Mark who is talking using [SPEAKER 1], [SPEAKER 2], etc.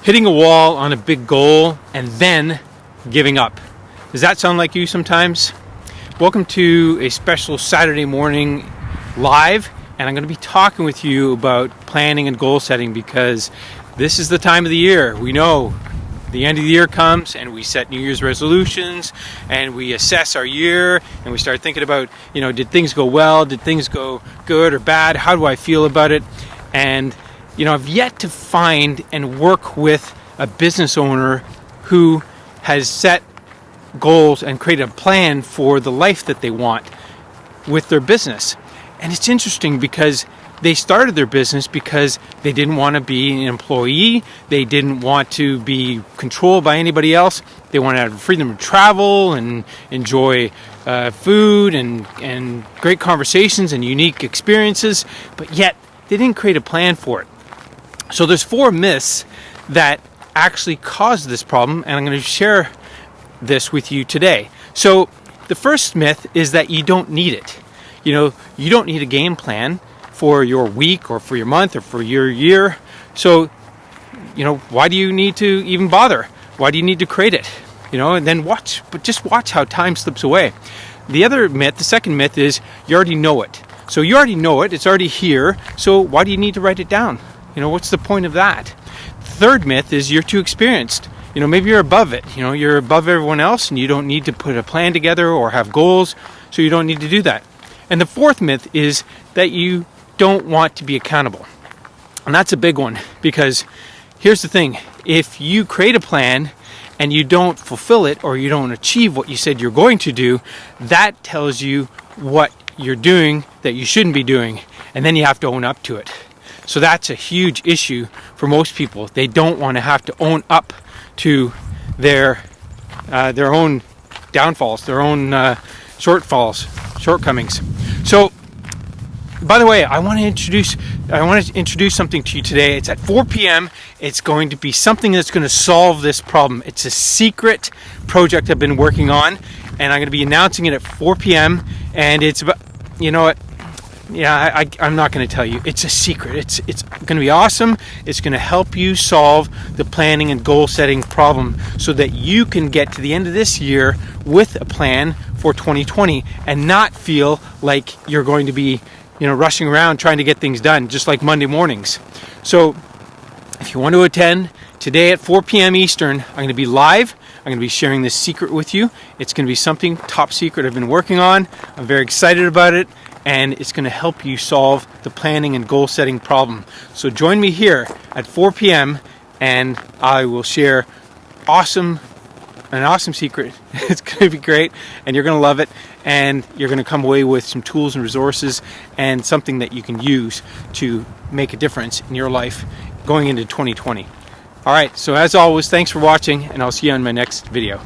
[SPEAKER 1] hitting a wall on a big goal and then giving up. Does that sound like you sometimes? Welcome to a special Saturday morning live, and I'm going to be talking with you about planning and goal setting because this is the time of the year. We know the end of the year comes and we set New Year's resolutions and we assess our year and we start thinking about, did things go well? Did things go good or bad? How do I feel about it? And I've yet to find and work with a business owner who has set goals and created a plan for the life that they want with their business. And it's interesting because they started their business because they didn't want to be an employee. They didn't want to be controlled by anybody else. They wanted to have freedom to travel and enjoy food and great conversations and unique experiences, but yet they didn't create a plan for it. So there's 4 myths that actually cause this problem, and I'm going to share this with you today. So the first myth is that you don't need it. You don't need a game plan for your week or for your month or for your year. So, why do you need to even bother? Why do you need to create it? And then just watch how time slips away. The second myth is you already know it. So you already know it, it's already here. So why do you need to write it down? What's the point of that? Third myth is you're too experienced. Maybe you're above it. You're above everyone else and you don't need to put a plan together or have goals, so you don't need to do that. And the fourth myth is that you don't want to be accountable. And that's a big one because here's the thing. If you create a plan and you don't fulfill it or you don't achieve what you said you're going to do, that tells you what you're doing that you shouldn't be doing. And then you have to own up to it. So that's a huge issue for most people. They don't want to have to own up to their own downfalls, their own shortcomings. So, by the way, I want to introduce something to you today. It's at 4 p.m. It's going to be something that's going to solve this problem. It's a secret project I've been working on, and I'm going to be announcing it at 4 p.m. And it's about, I'm not going to tell you. It's a secret. It's going to be awesome. It's going to help you solve the planning and goal setting problem so that you can get to the end of this year with a plan for 2020 and not feel like you're going to be, rushing around trying to get things done, just like Monday mornings. So if you want to attend today at 4 p.m. Eastern, I'm going to be live. I'm going to be sharing this secret with you. It's going to be something top secret I've been working on. I'm very excited about it. And it's going to help you solve the planning and goal setting problem. So join me here at 4 p.m. and I will share an awesome secret. It's going to be great and you're going to love it, and you're going to come away with some tools and resources and something that you can use to make a difference in your life going into 2020. All right, so as always, thanks for watching, and I'll see you on my next video.